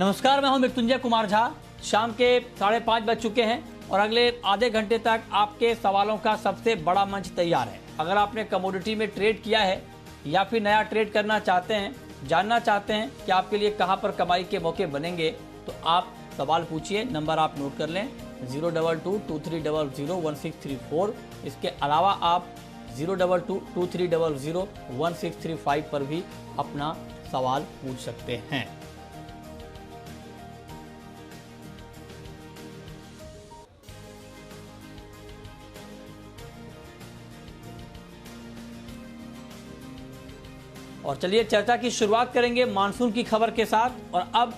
नमस्कार, मैं हूं मृत्युंजय कुमार झा। शाम के 5:30 बज चुके हैं और अगले आधे घंटे तक आपके सवालों का सबसे बड़ा मंच तैयार है। अगर आपने कमोडिटी में ट्रेड किया है या फिर नया ट्रेड करना चाहते हैं, जानना चाहते हैं कि आपके लिए कहां पर कमाई के मौके बनेंगे, तो आप सवाल पूछिए। नंबर आप नोट कर लें 02223001634। इसके अलावा आप 02223001635 पर भी अपना सवाल पूछ सकते हैं। और चलिए चर्चा की शुरुआत करेंगे मानसून की खबर के साथ। और अब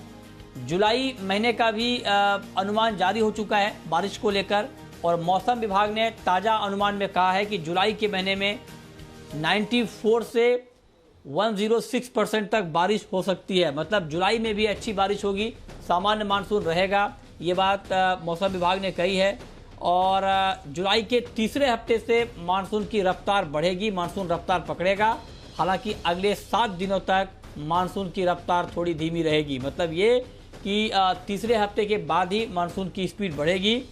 जुलाई महीने का भी अनुमान जारी हो चुका है बारिश को लेकर, और मौसम विभाग ने ताज़ा अनुमान में कहा है कि जुलाई के महीने में 94 से 106% तक बारिश हो सकती है। मतलब जुलाई में भी अच्छी बारिश होगी, सामान्य मानसून रहेगा, ये बात मौसम विभाग ने कही है। और जुलाई के तीसरे हफ्ते से मानसून की रफ्तार बढ़ेगी, मानसून रफ्तार पकड़ेगा। हालांकि अगले 7 दिनों तक मानसून की रफ्तार थोड़ी धीमी रहेगी। मतलब ये कि तीसरे हफ्ते के बाद ही मानसून की स्पीड बढ़ेगी।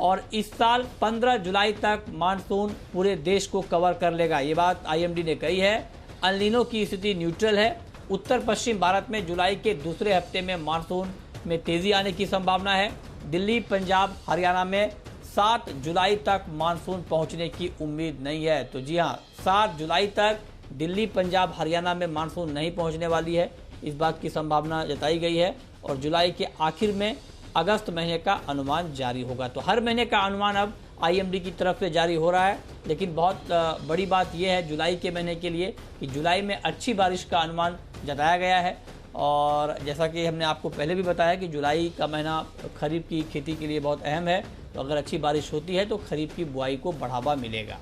और इस साल 15 जुलाई तक मानसून पूरे देश को कवर कर लेगा, ये बात आईएमडी ने कही है। अल नीनो की स्थिति न्यूट्रल है। उत्तर पश्चिम भारत में जुलाई के दूसरे हफ्ते में मानसून में तेजी आने की संभावना है। दिल्ली, पंजाब, हरियाणा में 7 जुलाई तक मानसून पहुंचने की उम्मीद नहीं है। तो जी हाँ, 7 जुलाई तक दिल्ली, पंजाब, हरियाणा में मानसून नहीं पहुंचने वाली है, इस बात की संभावना जताई गई है। और जुलाई के आखिर में अगस्त महीने का अनुमान जारी होगा। तो हर महीने का अनुमान अब आईएमडी की तरफ से जारी हो रहा है। लेकिन बहुत बड़ी बात यह है जुलाई के महीने के लिए कि जुलाई में अच्छी बारिश का अनुमान जताया गया है। और जैसा कि हमने आपको पहले भी बताया कि जुलाई का महीना खरीफ की खेती के लिए बहुत अहम है। तो अगर अच्छी बारिश होती है तो खरीफ की बुआई को बढ़ावा मिलेगा।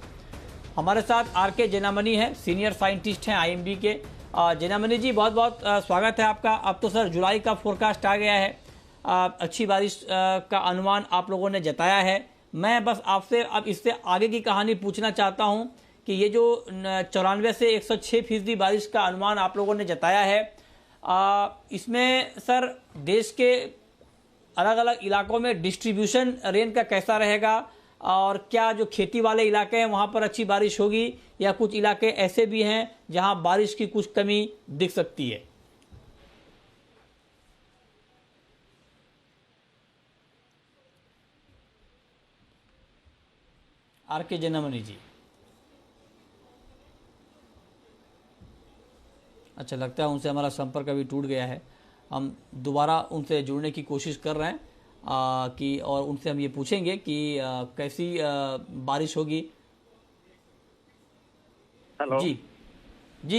हमारे साथ आर.के. जेनामनी हैं, सीनियर साइंटिस्ट हैं आईएमडी के। जेनामनी जी, बहुत बहुत स्वागत है आपका। अब तो सर जुलाई का फोरकास्ट आ गया है, अच्छी बारिश का अनुमान आप लोगों ने जताया है। मैं बस आपसे अब इससे आगे की कहानी पूछना चाहता हूं कि ये जो 94 से 106% बारिश का अनुमान आप लोगों ने जताया है, इसमें सर देश के अलग अलग इलाकों में डिस्ट्रीब्यूशन रेन का कैसा रहेगा? और क्या जो खेती वाले इलाके हैं वहाँ पर अच्छी बारिश होगी, या कुछ इलाके ऐसे भी हैं जहाँ बारिश की कुछ कमी दिख सकती है? आर.के. जेनामनी जी, अच्छा, लगता है उनसे हमारा संपर्क अभी टूट गया है। हम दोबारा उनसे जुड़ने की कोशिश कर रहे हैं कि और उनसे हम ये पूछेंगे कि कैसी बारिश होगी। हेलो जी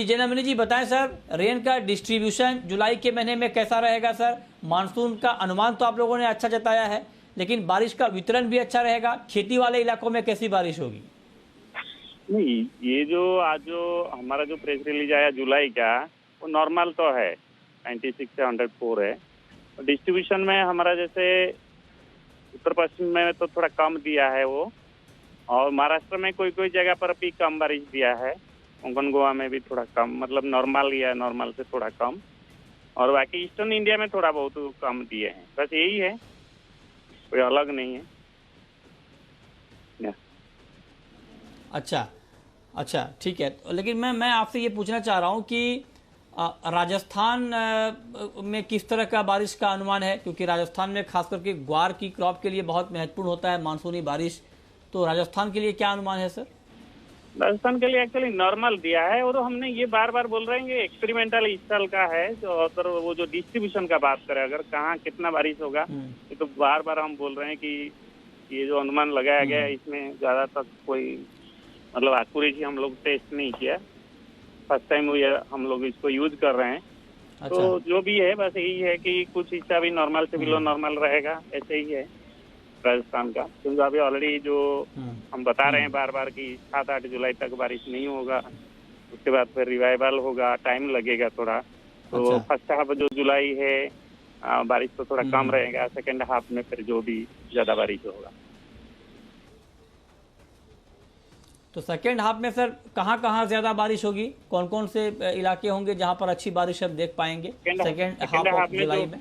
जेनामनी जी, बताएं सर, रेन का डिस्ट्रीब्यूशन जुलाई के महीने में कैसा रहेगा? सर, मानसून का अनुमान तो आप लोगों ने अच्छा जताया है, लेकिन बारिश का वितरण भी अच्छा रहेगा। खेती वाले इलाकों में कैसी बारिश होगी? नहीं, ये जो आज जो हमारा जो प्रेस रिलीज आया जुलाई का, वो नॉर्मल तो है, 96 से 104 है। डिस्ट्रीब्यूशन में हमारा जैसे उत्तर पश्चिम में तो थोड़ा कम दिया है वो, और महाराष्ट्र में कोई कोई जगह पर भी कम बारिश दिया है। कोंकण गोवा में भी थोड़ा कम, मतलब नॉर्मल या नॉर्मल से थोड़ा कम। और बाकी ईस्टर्न इंडिया में थोड़ा बहुत कम दिए हैं। बस यही है, कोई अलग नहीं है। अच्छा, ठीक है। लेकिन मैं आपसे ये पूछना चाह रहा हूँ कि राजस्थान में किस तरह का बारिश का अनुमान है? क्योंकि राजस्थान में खास करके ग्वार की क्रॉप के लिए बहुत महत्वपूर्ण होता है मानसूनी बारिश। तो राजस्थान के लिए क्या अनुमान है सर? राजस्थान के लिए एक्चुअली नॉर्मल दिया है, और हमने ये बार बार बोल रहे हैं कि एक्सपेरिमेंटल इस साल का है। जो अगर वो जो डिस्ट्रीब्यूशन का बात करें, अगर कहाँ कितना बारिश होगा, ये तो बार बार हम बोल रहे हैं कि ये जो अनुमान लगाया गया है इसमें ज्यादातर कोई मतलब एक्यूरेसी हम लोग टेस्ट नहीं किया। फर्स्ट टाइम हम लोग इसको यूज कर रहे हैं। अच्छा। तो जो भी है बस यही है कि कुछ हिस्सा भी नॉर्मल से बिलो नॉर्मल रहेगा, ऐसे ही है राजस्थान का। क्योंकि अभी ऑलरेडी जो हम बता रहे हैं बार बार कि 7-8 जुलाई तक बारिश नहीं होगा, उसके बाद फिर रिवाइवल होगा, टाइम लगेगा थोड़ा। तो अच्छा। फर्स्ट हाफ जो जुलाई है बारिश तो थोड़ा कम रहेगा, सेकेंड हाफ में फिर जो भी ज्यादा बारिश होगा। तो सेकेंड हाफ में सर कहाँ ज्यादा बारिश होगी? कौन कौन से इलाके होंगे जहां पर अच्छी बारिश अब देख पाएंगे सेकेंड हाफ ऑफ जुलाई में?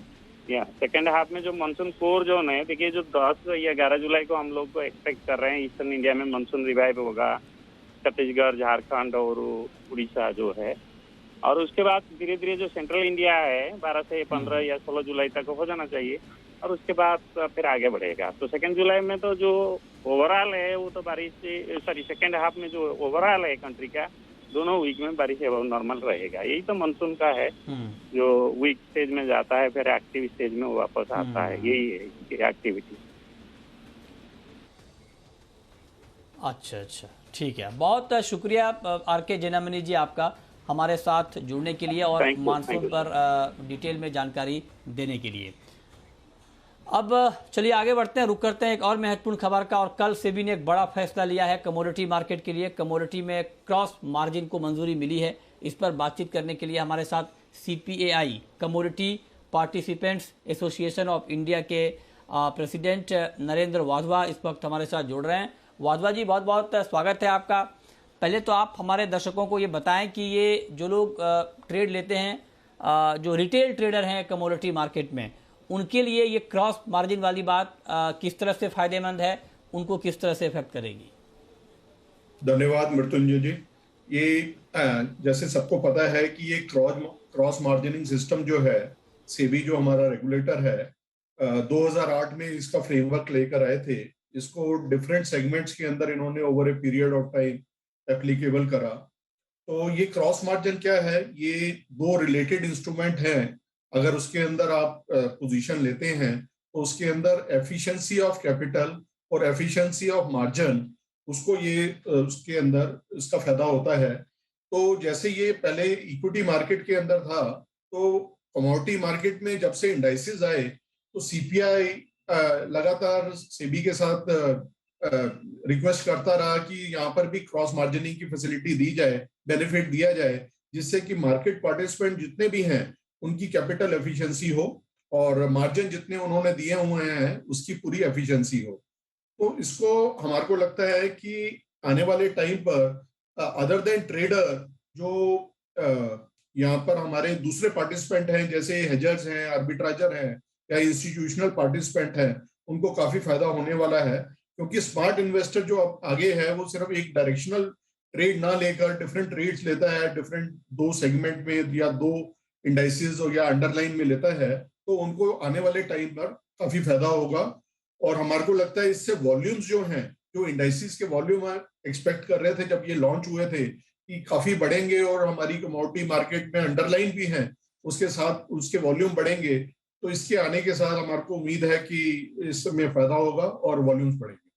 या सेकेंड हाफ में जो मानसून कोर जोन है, देखिए जो 10 या 11 जुलाई को हम लोग को एक्सपेक्ट कर रहे हैं ईस्टर्न इंडिया में मानसून रिवाइव होगा, छत्तीसगढ़, झारखंड और उड़ीसा जो है, और उसके बाद धीरे धीरे जो सेंट्रल इंडिया है 12 से 15 या 16 जुलाई तक हो जाना चाहिए, और उसके बाद फिर आगे बढ़ेगा। तो सेकेंड जुलाई में तो जो ओवरऑल है वो तो बारिश, सॉरी सेकेंड हाफ में जो ओवरऑल है कंट्री का, दोनों वीक में बारिश नॉर्मल रहेगा। यही तो मानसून का है, जो वीक स्टेज में जाता है फिर एक्टिव स्टेज में वापस आता है, यही है इसकी एक्टिविटी। अच्छा, ठीक है। बहुत शुक्रिया आर के जैनामणि जी आपका हमारे साथ जुड़ने के लिए और मानसून पर डिटेल में जानकारी देने के लिए। अब चलिए आगे बढ़ते हैं, रुक करते हैं एक और महत्वपूर्ण खबर का। और कल सेबी ने एक बड़ा फैसला लिया है कमोडिटी मार्केट के लिए। कमोडिटी में क्रॉस मार्जिन को मंजूरी मिली है। इस पर बातचीत करने के लिए हमारे साथ CPAI commodity participants association of India के प्रेसिडेंट नरेंद्र वाधवा इस वक्त हमारे साथ जुड़ रहे हैं। वाधवा जी, बहुत बहुत स्वागत है आपका। पहले तो आप हमारे दर्शकों को ये बताएं कि ये जो लोग ट्रेड लेते हैं, जो रिटेल ट्रेडर हैं कमोडिटी मार्केट में, उनके लिए ये क्रॉस मार्जिन वाली बात किस तरह से फायदेमंद है, उनको किस तरह से इफेक्ट करेगी? धन्यवाद मृत्युंजय जी। ये जैसे सबको पता है कि ये क्रॉस मार्जिनिंग सिस्टम जो है, सेबी जो हमारा रेगुलेटर है 2008 में इसका फ्रेमवर्क लेकर आए थे। इसको डिफरेंट सेगमेंट्स के अंदर इन्होंने over a period of time applicable करा। तो ये क्रॉस मार्जिन क्या है? ये दो रिलेटेड इंस्ट्रूमेंट हैं। अगर उसके अंदर आप पोजीशन लेते हैं तो उसके अंदर एफिशिएंसी ऑफ कैपिटल और एफिशिएंसी ऑफ मार्जिन, उसको ये उसके अंदर इसका फायदा होता है। तो जैसे ये पहले इक्विटी मार्केट के अंदर था, तो कमोडिटी मार्केट में जब से इंडाइसेस आए तो CPI लगातार सेबी के साथ रिक्वेस्ट करता रहा कि यहाँ पर भी क्रॉस मार्जिनिंग की फैसिलिटी दी जाए, बेनिफिट दिया जाए, जिससे कि मार्केट पार्टिसिपेंट जितने भी हैं उनकी कैपिटल एफिशिएंसी हो और मार्जिन जितने उन्होंने दिए हुए हैं उसकी पूरी एफिशिएंसी हो। तो इसको हमारे को लगता है कि आने वाले टाइम पर अदर देन ट्रेडर, जो यहाँ पर हमारे दूसरे पार्टिसिपेंट हैं जैसे हेजर्स हैं, आर्बिट्राइजर हैं या इंस्टीट्यूशनल पार्टिसिपेंट हैं, उनको काफी फायदा होने वाला है। क्योंकि स्मार्ट इन्वेस्टर जो अब आगे है वो सिर्फ एक डायरेक्शनल ट्रेड ना लेकर डिफरेंट ट्रेड्स लेता है, डिफरेंट दो सेगमेंट में या दो इंडाइसेस या अंडरलाइन में लेता है, तो उनको आने वाले टाइम पर काफी फायदा होगा। और हमारे को लगता है इससे वॉल्यूम्स जो हैं, जो इंडाइसेस के वॉल्यूम एक्सपेक्ट कर रहे थे जब ये लॉन्च हुए थे कि काफी बढ़ेंगे और हमारी कमोडिटी मार्केट में अंडरलाइन भी है, उसके साथ उसके वॉल्यूम बढ़ेंगे। तो इसके आने के साथ हमारे को उम्मीद है कि इसमें फायदा होगा और वॉल्यूम्स बढ़ेंगे।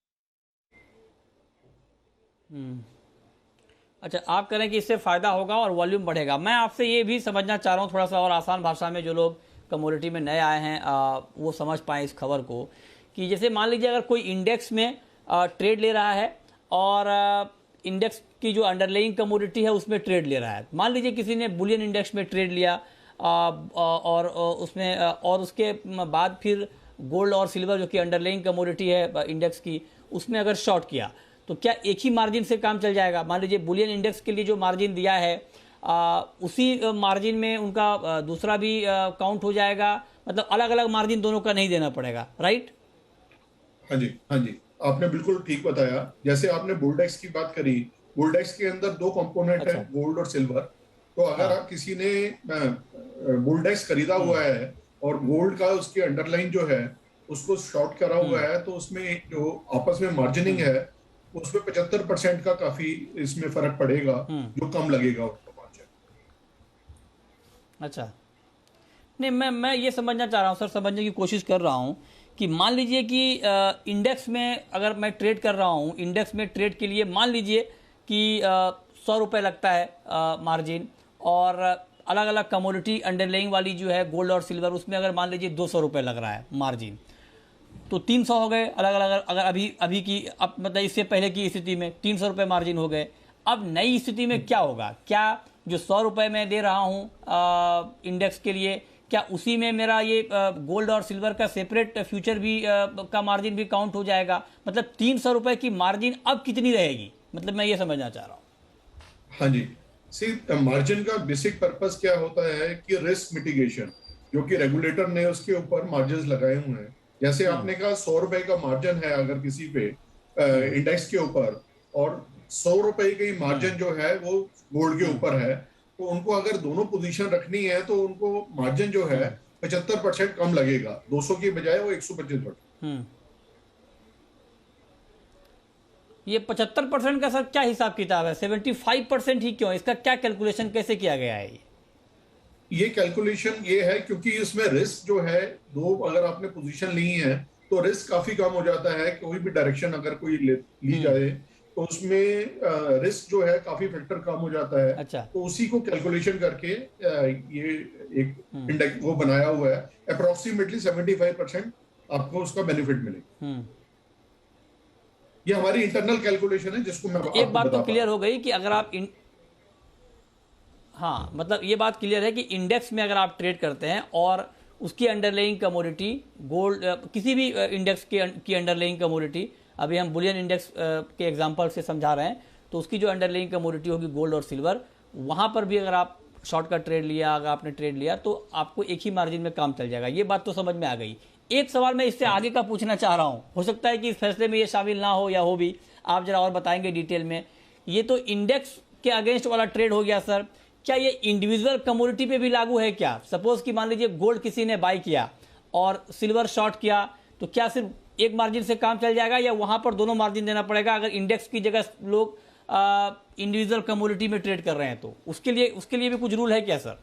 अच्छा, आप कह रहे हैं कि इससे फायदा होगा और वॉल्यूम बढ़ेगा। मैं आपसे ये भी समझना चाह रहा हूँ थोड़ा सा और आसान भाषा में, जो लोग कमोडिटी में नए आए हैं वो समझ पाएँ इस खबर को, कि जैसे मान लीजिए अगर कोई इंडेक्स में ट्रेड ले रहा है और इंडेक्स की जो अंडरलाइंग कमोडिटी है उसमें ट्रेड ले रहा है। मान लीजिए किसी ने बुलियन इंडेक्स में ट्रेड लिया और उसमें और उसके बाद फिर गोल्ड और सिल्वर जो कि अंडरलाइंग कमोडिटी है इंडेक्स की, उसमें अगर शॉर्ट किया तो क्या एक ही मार्जिन से काम चल जाएगा? मान लीजिए बुलियन इंडेक्स के लिए जो मार्जिन दिया है उसी मार्जिन में उनका दूसरा भी काउंट हो जाएगा, मतलब अलग अलग मार्जिन दोनों का नहीं देना पड़ेगा, राइट? हाँ जी, हाँ जी, आपने बिल्कुल ठीक बताया। जैसे आपने बुलडेक्स की बात करी, बुलडेक्स के अंदर दो कंपोनेंट है, गोल्ड और सिल्वर। तो अगर आप किसी ने बुलडेक्स खरीदा हुआ है और गोल्ड का उसके अंडरलाइन जो है उसको शॉर्ट करा हुआ है, तो उसमें जो आपस में मार्जिनिंग है उसमें 75% का काफी इसमें फर्क पड़ेगा, जो कम लगेगा उसको मार्जिन। अच्छा, नहीं मैं ये समझना चाह रहा हूँ सर, समझने की कोशिश कर रहा हूँ कि मान लीजिए कि इंडेक्स में अगर मैं ट्रेड कर रहा हूँ, इंडेक्स में ट्रेड के लिए मान लीजिए कि 100 रुपये लगता है मार्जिन, और अलग अलग कमोडिटी अंडरलाइंग वाली जो है गोल्ड और सिल्वर, उसमें अगर मान लीजिए 200 रुपये लग रहा है मार्जिन, तो 300 हो गए अलग अलग। अगर अभी की अब मतलब इससे पहले की स्थिति में 300 रुपये मार्जिन हो गए। अब नई स्थिति में क्या होगा? क्या जो 100 रुपये मैं दे रहा हूँ इंडेक्स के लिए, क्या उसी में मेरा ये गोल्ड और सिल्वर का सेपरेट फ्यूचर भी का मार्जिन भी काउंट हो जाएगा? मतलब 300 रुपये की मार्जिन अब कितनी रहेगी, मतलब मैं ये समझना चाह रहा हूँ। हाँ जी, सी मार्जिन का बेसिक पर्पस क्या होता है कि रिस्क मिटिगेशन। जो कि रेगुलेटर ने उसके ऊपर मार्जिन लगाए हुए हैं। जैसे आपने कहा 100 रुपए का मार्जिन है अगर किसी पे इंडेक्स के ऊपर, और 100 रुपए की मार्जिन जो है वो गोल्ड के ऊपर है, तो उनको अगर दोनों पोजीशन रखनी है तो उनको मार्जिन जो है 75% कम लगेगा, 200 की बजाय वो 125%। ये 75% का सर क्या हिसाब किताब है? 75% ही क्यों? इसका क्या कैलकुलेशन कैसे किया गया है? ये कैलकुलेशन ये है क्योंकि इसमें रिस्क जो है, दो अगर आपने पोजीशन ली है तो रिस्क काफी कम हो जाता है। कोई भी डायरेक्शन अगर कोई ली जाए तो उसमें रिस्क जो है काफी फैक्टर कम हो जाता है। अच्छा। तो उसी को कैलकुलेशन करके ये एक इंडेक्स वो बनाया हुआ है, अप्रोक्सीमेटली 75% आपको उसका बेनिफिट मिलेगा। ये हमारी इंटरनल कैलकुलेशन है जिसको मैं एक बात तो क्लियर हो गई कि अगर आप हाँ, मतलब ये बात क्लियर है कि इंडेक्स में अगर आप ट्रेड करते हैं और उसकी अंडरलाइंग कमोडिटी गोल्ड, किसी भी इंडेक्स की अंडरलाइंग कमोडिटी, अभी हम बुलियन इंडेक्स के एग्जांपल से समझा रहे हैं, तो उसकी जो अंडरलाइंग कमोडिटी होगी गोल्ड और सिल्वर, वहाँ पर भी अगर आप शॉर्ट का ट्रेड लिया, अगर आपने ट्रेड लिया तो आपको एक ही मार्जिन में काम चल जाएगा। ये बात तो समझ में आ गई। एक सवाल मैं इससे आगे का पूछना चाह रहा हूँ, हो सकता है कि इस फैसले में ये शामिल ना हो या हो भी, आप जरा और बताएंगे डिटेल में। ये तो इंडेक्स के अगेंस्ट वाला ट्रेड हो गया सर, क्या ये इंडिविजुअल कमोडिटी पे भी लागू है क्या? सपोज कि मान लीजिए गोल्ड किसी ने बाय किया और सिल्वर शॉर्ट किया, तो क्या सिर्फ एक मार्जिन से काम चल जाएगा या वहां पर दोनों मार्जिन देना पड़ेगा अगर इंडेक्स की जगह लोग इंडिविजुअल कमोडिटी में ट्रेड कर रहे हैं? तो उसके लिए भी कुछ रूल है क्या सर?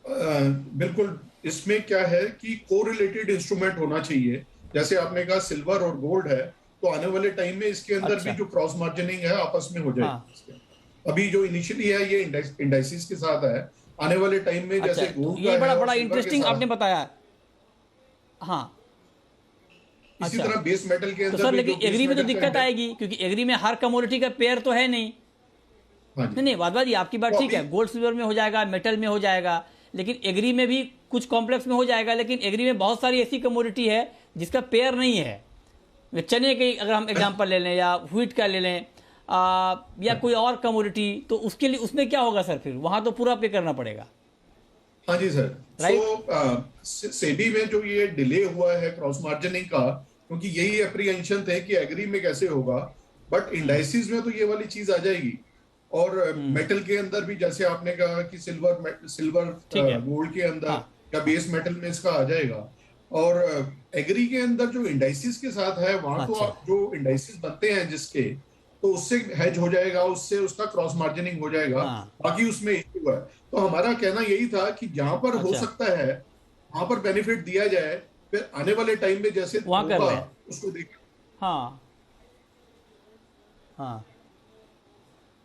बिल्कुल, इसमें क्या है कि कोरिलेटेड इंस्ट्रूमेंट होना चाहिए। जैसे आपने कहा सिल्वर और गोल्ड है, तो आने वाले टाइम में इसके अंदर भी जो क्रॉस मार्जिनिंग है आपस में हो जाएगी। अभी जो इनिशियली है ये इंडाइसिस के साथ है, आने वाले टाइम में जैसे गोल्ड ये बड़ा इंटरेस्टिंग आपने बताया। हाँ, इसी तरह बेस मेटल के अंदर तो सर लेकिन एग्री में तो दिक्कत आएगी, क्योंकि एग्री में हर कमोडिटी का पेयर तो है नहीं। नहीं वादवा जी, आपकी बात ठीक है, गोल्ड सिल्वर में हो जाएगा, मेटल में हो जाएगा, लेकिन एग्री में भी कुछ कॉम्प्लेक्स में हो जाएगा। लेकिन एग्री में बहुत सारी ऐसी कमोडिटी है जिसका पेयर नहीं है। चने के अगर हम एग्जांपल ले लें या व्हीट का ले लें या कोई और कमोडिटी, तो उसके लिए उसमें क्या होगा सर? फिर वहां तो पूरा पे करना पड़ेगा। हाँ जी सर, तो सेबी में जो ये डिले हुआ है क्रॉस मार्जिनिंग का, क्योंकि यही अप्रीहेंशन थे कि एग्री में कैसे होगा, बट इंडाइसिस में तो ये वाली चीज आ जाएगी। और मेटल के अंदर भी जैसे आपने कहा कि सिल्वर गोल्ड के अंदर या बेस मेटल में इसका आ जाएगा। और एग्री के अंदर जो इंडाइसिस के साथ है वहां तो आप जो इंडाइसिस बनते हैं जिसके, तो उससे हेज हो जाएगा, उससे उसका क्रॉस मार्जिनिंग हो जाएगा। बाकी उसमें इश्यू है। तो हमारा कहना यही था कि जहां पर हो सकता है वहां पर बेनिफिट दिया जाए, फिर आने वाले टाइम में जैसे उसको देखें। हाँ हाँ,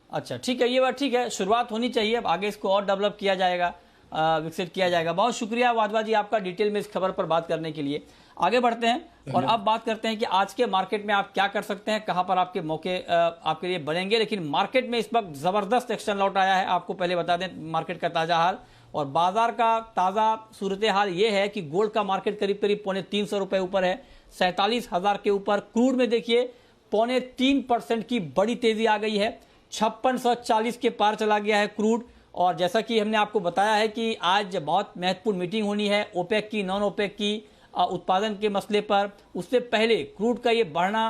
अच्छा ठीक है, ये बात ठीक है, शुरुआत होनी चाहिए, अब आगे इसको और डेवलप किया जाएगा, विकसित किया जाएगा। बहुत शुक्रिया वादवा जी आपका डिटेल में इस खबर पर बात करने के लिए। आगे बढ़ते हैं और अब बात करते हैं कि आज के मार्केट में आप क्या कर सकते हैं, कहां पर आपके मौके आपके लिए बनेंगे। लेकिन मार्केट में इस वक्त जबरदस्त एक्शन लौट आया है। आपको पहले बता दें मार्केट का ताजा हाल और बाजार का ताजा सूरत हाल ये है कि गोल्ड का मार्केट करीब करीब 350 रुपए ऊपर है, 47,000 के ऊपर। क्रूड में देखिए 3.25% की बड़ी तेजी आ गई है, 5640 के पार चला गया है क्रूड। और जैसा कि हमने आपको बताया है कि आज बहुत महत्वपूर्ण मीटिंग होनी है ओपेक की, नॉन ओपेक की, उत्पादन के मसले पर। उससे पहले क्रूड का ये बढ़ना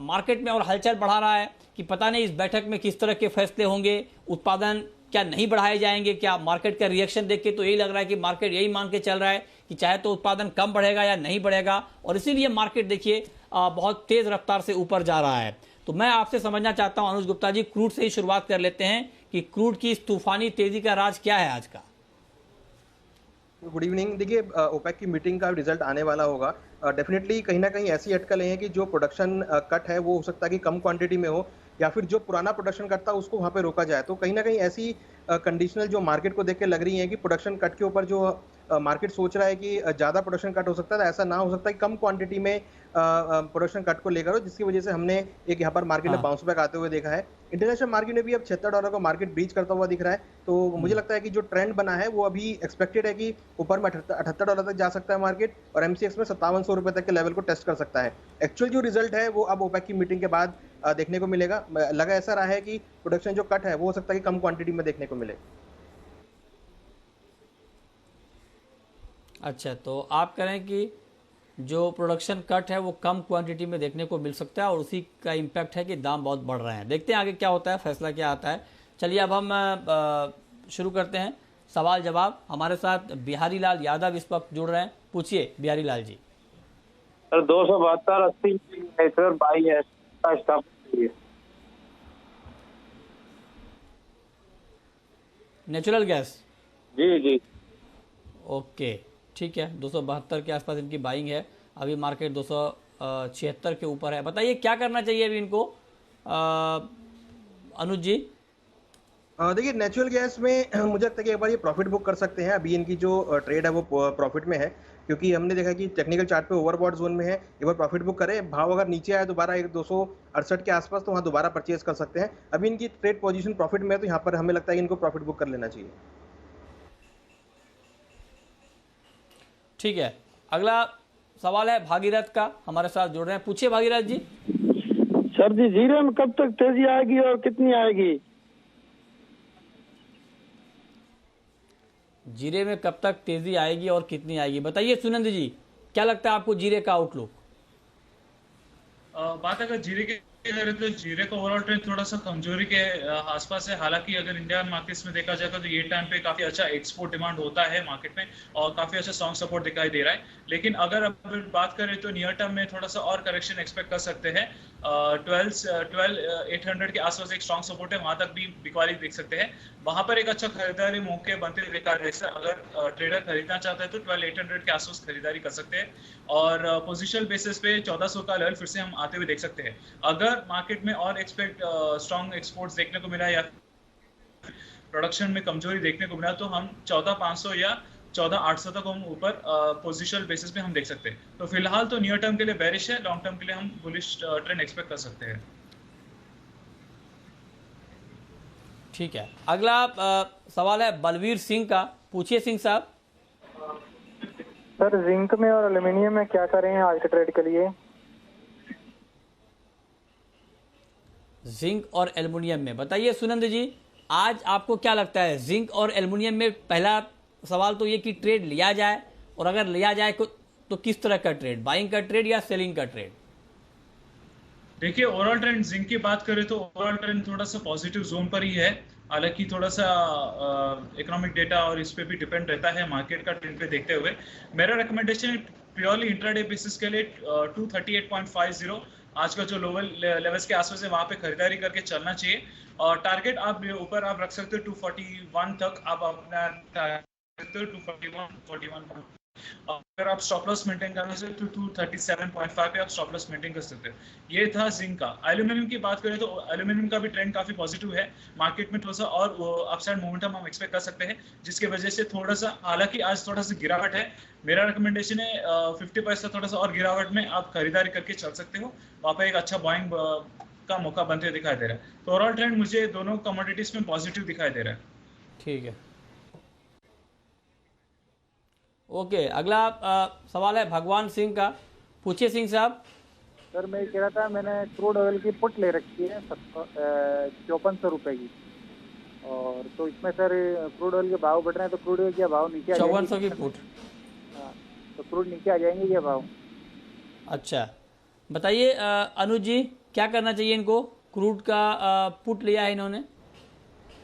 मार्केट में और हलचल बढ़ा रहा है कि पता नहीं इस बैठक में किस तरह के फैसले होंगे, उत्पादन क्या नहीं बढ़ाए जाएंगे क्या। मार्केट का रिएक्शन देख के तो यही लग रहा है कि मार्केट यही मान के चल रहा है कि चाहे तो उत्पादन कम बढ़ेगा या नहीं बढ़ेगा, और इसीलिए मार्केट देखिए बहुत तेज रफ्तार से ऊपर जा रहा है। तो मैं आपसे समझना चाहता हूं अनुज गुप्ता जी, क्रूड से ही शुरुआत कर लेते हैं कि क्रूड की इस तूफानी तेजी का राज क्या है आज का। Good evening. देखिए ओपेक की मीटिंग का रिजल्ट आने वाला होगा। डेफिनेटली कहीं ना कहीं ऐसी अटकलें हैं कि जो प्रोडक्शन कट है वो हो सकता है कि कम क्वांटिटी में हो, या फिर जो पुराना प्रोडक्शन कट था उसको वहाँ पे रोका जाए। तो कहीं ना कहीं ऐसी कंडीशनल जो मार्केट को देख के लग रही है कि प्रोडक्शन कट के ऊपर जो मार्केट सोच रहा है कि ज़्यादा प्रोडक्शन कट हो सकता है, ऐसा ना हो सकता है कि कम क्वांटिटी में प्रोडक्शन कट को लेकर हो, जिसकी वजह से हमने एक यहाँ पर मार्केट में बाउंस बैक आते हुए देखा है। इंटरनेशनल मार्केट में भी अब $76 को मार्केट ब्रीच करता हुआ दिख रहा है। तो मुझे लगता है कि जो ट्रेंड बना है वो अभी एक्सपेक्टेड है कि ऊपर में $78 तक जा सकता है मार्केट, और MCX में 5700 रुपए तक के लेवल को टेस्ट कर सकता है। एक्चुअल जो रिजल्ट है वो अब ओपेक की मीटिंग के बाद देखने को मिलेगा। लगा ऐसा रहा है कि प्रोडक्शन जो कट है वो हो सकता है कि कम क्वांटिटी में देखने को मिले। अच्छा, तो आप कह रहे हैं कि जो प्रोडक्शन कट है वो कम क्वांटिटी में देखने को मिल सकता है और उसी का इम्पैक्ट है कि दाम बहुत बढ़ रहे हैं। देखते हैं आगे क्या होता है, फैसला क्या आता है। चलिए अब हम शुरू करते हैं सवाल जवाब। हमारे साथ बिहारी लाल यादव इस वक्त जुड़ रहे हैं। पूछिए बिहारी लाल जी। सर 272 80 है सर, बाई है स्टॉप। नेचुरल गैस, जी जी ओके ठीक है। 272 के आसपास इनकी बाइंग है। अभी मार्केट 276 के ऊपर है। बताइए क्या करना चाहिए अभी इनको, अनुज जी। देखिए नेचुरल गैस में मुझे लगता है कि एक बार ये प्रॉफिट बुक कर सकते हैं। अभी इनकी जो ट्रेड है वो प्रॉफिट में है, क्योंकि हमने देखा कि टेक्निकल चार्ट पे ओवरबॉट जोन में है। एक बार प्रॉफिट बुक करें, भाव अगर नीचे आए दोबारा 268 के आसपास तो वहाँ दोबारा परचेज कर सकते हैं। अभी इनकी ट्रेड पोजीशन प्रॉफिट में है, तो यहाँ पर हमें लगता है कि इनको प्रॉफिट बुक कर लेना चाहिए। ठीक है, अगला सवाल है भागीरथ का, हमारे साथ जुड़ रहे हैं। पूछिए भागीरथ जी। सर जी, जीरे में कब तक तेजी आएगी और कितनी आएगी? जीरे में कब तक तेजी आएगी और कितनी आएगी, बताइए सुनंद जी। क्या लगता है आपको जीरे का आउटलुक? बात अगर जीरे की करें तो जीरे का ओवरऑल ट्रेंड थोड़ा सा कमजोरी के आसपास है। हालांकि अगर इंडियन मार्केट्स में देखा जाए तो ये टाइम पे काफी अच्छा एक्सपोर्ट डिमांड होता है मार्केट में और काफी अच्छा स्ट्रॉन्ग सपोर्ट दिखाई दे रहा है। लेकिन अगर अब बात करें तो नियर टर्म में थोड़ा सा और करेक्शन एक्सपेक्ट कर सकते हैं। 12,800 के आसपास एक स्ट्रॉन्ग सपोर्ट है, वहां तक भी बिकवाली देख सकते हैं। वहां पर एक अच्छा खरीदारी मौके बनते हुए दिखा रहे हैं। अगर ट्रेडर खरीदना चाहता है तो 12,800 के आसपास खरीदारी कर सकते हैं और पोजिशनल बेसिस पे 1400 का लेवल फिर से हम आते हुए देख सकते हैं। अगर मार्केट में और एक्सपेक्ट स्ट्रॉन्ग एक्सपोर्ट्स देखने को मिला या प्रोडक्शन में कमजोरी देखने को मिला तो हम 14,500 या 14,800 तक हम ऊपर पोजिशनल बेसिस पे हम देख सकते हैं। तो फिलहाल तो नियर टर्म के लिए बेरिश है, लॉन्ग टर्म के लिए हम बुलिश ट्रेंड एक्सपेक्ट कर सकते हैं। ठीक है, अगला सवाल है बलवीर सिंह का। पूछिए सिंह साहब। सर जिंक में और एल्यूमिनियम में क्या करें आज के ट्रेड के लिए? जिंक और एल्युमिनियम में बताइए सुनंद जी, आज आपको क्या लगता है जिंक और एल्युमिनियम में? पहला सवाल तो ये कि ट्रेड लिया जाए, और अगर लिया जाए तो किस तरह का ट्रेड, बाइंग का ट्रेड या सेलिंग का ट्रेड? देखिए ओवरऑल ट्रेंड जिंक की बात करें तो ओवरऑल ट्रेंड थोड़ा सा पॉजिटिव जोन पर ही है। हालांकि थोड़ा सा इकोनॉमिक डेटा और इस पे भी डिपेंड रहता है मार्केट का ट्रेंड पे देखते हुए। मेरा रिकमेंडेशन प्योरली इंट्राडे बेसिस के लिए 238.50 आज का जो लोअर लेवल्स के आसपास है वहां पे खरीदारी करके चलना चाहिए। और टारगेट आप ऊपर आप रख सकते हो 241 तक आप अपना 241 41। अगर आप स्टॉप लॉस मेंटेन करना चाहते तो 237.5 पे आप स्टॉप लॉस मेंटेन कर सकते हैं। ये था जिंक का। एल्यूमिनियम की बात करें तो एल्यूमिनियम का भी ट्रेंड काफी पॉजिटिव है। मार्केट में थोड़ा सा और अपसाइड मोमेंटम हम एक्सपेक्ट कर सकते हैं, जिसकी वजह से थोड़ा सा, हालांकि आज थोड़ा सा गिरावट है। मेरा रिकमेंडेशन है 50 पैसा थोड़ा सा और गिरावट में आप खरीदारी करके चल सकते हो। वहां पर एक अच्छा बाइंग का मौका बनते हुए दिखाई दे रहा है। तो ओवरऑल ट्रेंड मुझे दोनों कमोडिटीज में पॉजिटिव दिखाई दे रहा है। ठीक है, ओके। अगला सवाल है भगवान सिंह का। पूछिए सिंह साहब। सर मैं कह रहा था, मैंने क्रूड ऑयल की पुट ले रखी है 5400 रुपए की, और तो इसमें सर क्रूड ऑयल के भाव बढ़ रहे हैं तो क्रूड ऑयल के भाव नीचे आ जाएंगे? 5400 की पुट? हाँ, तो क्रूड नीचे आ जाएंगे ये भाव? अच्छा, बताइए अनुज जी, क्या करना चाहिए इनको? क्रूड का पुट लिया है इन्होंने।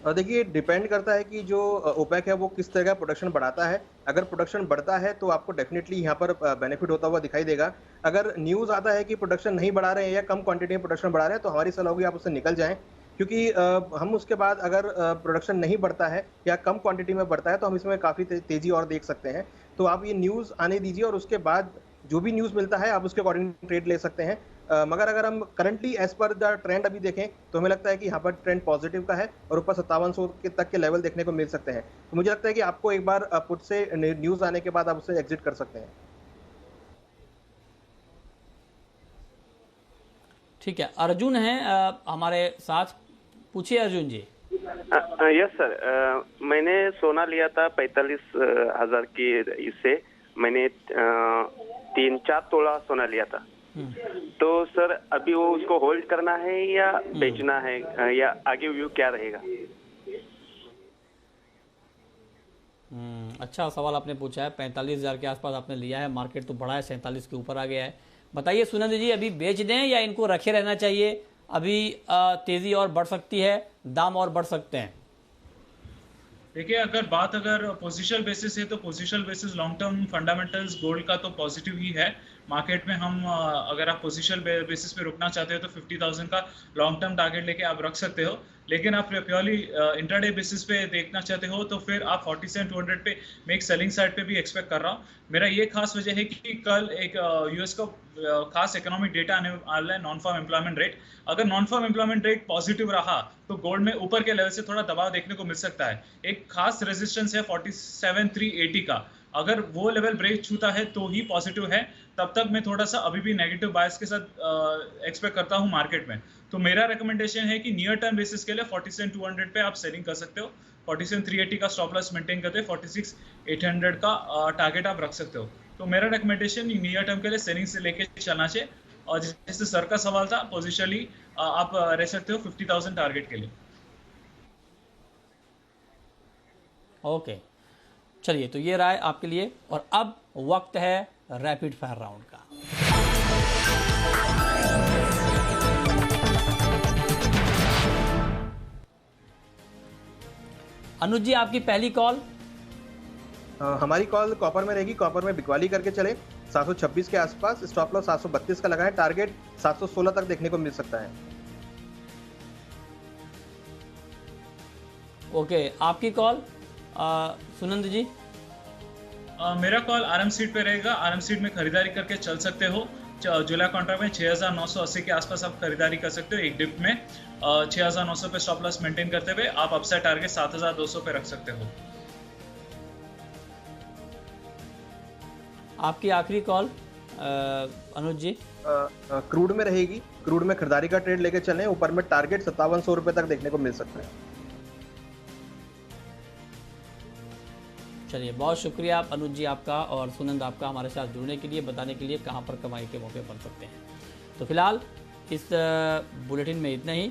देखिए डिपेंड करता है कि जो ओपेक है वो किस तरह का प्रोडक्शन बढ़ाता है। अगर प्रोडक्शन बढ़ता है तो आपको डेफिनेटली यहाँ पर बेनिफिट होता हुआ दिखाई देगा। अगर न्यूज़ आता है कि प्रोडक्शन नहीं बढ़ा रहे हैं या कम क्वांटिटी में प्रोडक्शन बढ़ा रहे हैं तो हमारी सलाह होगी आप उससे निकल जाएं, क्योंकि हम उसके बाद अगर प्रोडक्शन नहीं बढ़ता है या कम क्वांटिटी में बढ़ता है तो हम इसमें काफ़ी तेज़ी और देख सकते हैं। तो आप ये न्यूज़ आने दीजिए और उसके बाद जो भी न्यूज़ मिलता है आप उसके अकॉर्डिंग ट्रेड ले सकते हैं। मगर अगर हम currently as per the trend अभी देखें तो हमें लगता है कि यहाँ पर ट्रेंड पॉजिटिव का है और ऊपर 5700 के तक के लेवल देखने को मिल सकते हैं। तो मुझे लगता है कि आपको एक बार पुट से न्यूज़ आने के बाद आप उससे एग्जिट कर सकते हैं। ठीक है, अर्जुन है हमारे साथ। पूछिए अर्जुन जी। यस सर, मैंने सोना लिया था 45,000 की, इससे मैंने 3-4 तोला सोना लिया था। तो सर अभी वो उसको होल्ड करना है या बेचना है, या आगे व्यू क्या रहेगा? अच्छा सवाल आपने पूछा है। 45,000 के आसपास आपने लिया है, मार्केट तो बढ़ा है, 47 के ऊपर आ गया है। बताइए सुनंद जी, अभी बेच दें या इनको रखे रहना चाहिए? अभी तेजी और बढ़ सकती है, दाम और बढ़ सकते हैं। देखिए, अगर पोजिशनल बेसिस है तो positional basis long term fundamentals gold का तो पॉजिटिव ही है मार्केट में। हम अगर आप पोजिशनल बेसिस पे रुकना चाहते हो तो 50,000 का लॉन्ग टर्म टारगेट लेके आप रख सकते हो। लेकिन आप प्योरली इंट्राडे बेसिस पे देखना चाहते हो तो फिर आप 47,200 पे मैं एक सेलिंग साइड पे भी एक्सपेक्ट कर रहा हूँ। मेरा ये खास वजह है कि कल एक यूएस का खास इकोनॉमिक डेटा आने वाला है, नॉन फार्म एम्प्लॉयमेंट रेट। अगर non farm employment rate positive रहा तो गोल्ड में ऊपर के लेवल से थोड़ा दबाव देखने को मिल सकता है। एक खास रेजिस्टेंस है 47,380 का, अगर वो लेवल ब्रेक छूता है तो ही पॉजिटिव है। तब तक मैं थोड़ा सा अभी भी नेगेटिव बायस के साथ एक्सपेक्ट करता हूँ मार्केट में। तो मेरा रिकमेंडेशन है कि नियर टर्म बेसिस के लिए 47,200 पे आप सेलिंग कर सकते हो। 47,380 का स्टॉप लॉस मेंटेन करते हैं, 46,800 का टारगेट आप रख सकते हो। तो मेरा रिकमेंडेशन नियर टर्म के लिए सेलिंग से लेके चलना चाहिए। और जैसे सर का सवाल था, पोजिशनली आप रह सकते हो 50,000 टारगेट के लिए। ओके, चलिए, तो ये राय आपके लिए। और अब वक्त है रैपिड फायर राउंड का। अनुज जी, आपकी पहली कॉल। हमारी कॉल कॉपर में रहेगी। कॉपर में बिकवाली करके चले 726 के आसपास, स्टॉप लॉस 732 का लगाएं, टारगेट 716 तक देखने को मिल सकता है। ओके, आपकी कॉल सुनंद जी। मेरा कॉल आरएम सीट पे रहेगा। आरएम सीट में खरीदारी करके चल सकते हो। जुलाई कॉन्ट्रैक्ट में 6,980 के आसपास आप खरीदारी कर सकते हो। एक डिप में 6,900 पे स्टॉप लॉस मेंटेन करते हुए आप अपसाइड टारगेट 7,200 पे रख सकते हो। आपकी आखिरी कॉल अनुज जी। क्रूड में रहेगी। क्रूड में खरीदारी का ट्रेड लेके चलें, ऊपर में टारगेट 5700 रुपए तक देखने को मिल सकता है। चलिए, बहुत शुक्रिया आप अनुज जी आपका और सुनंद आपका हमारे साथ जुड़ने के लिए, बताने के लिए कहाँ पर कमाई के मौके बन सकते हैं। तो फिलहाल इस बुलेटिन में इतना ही।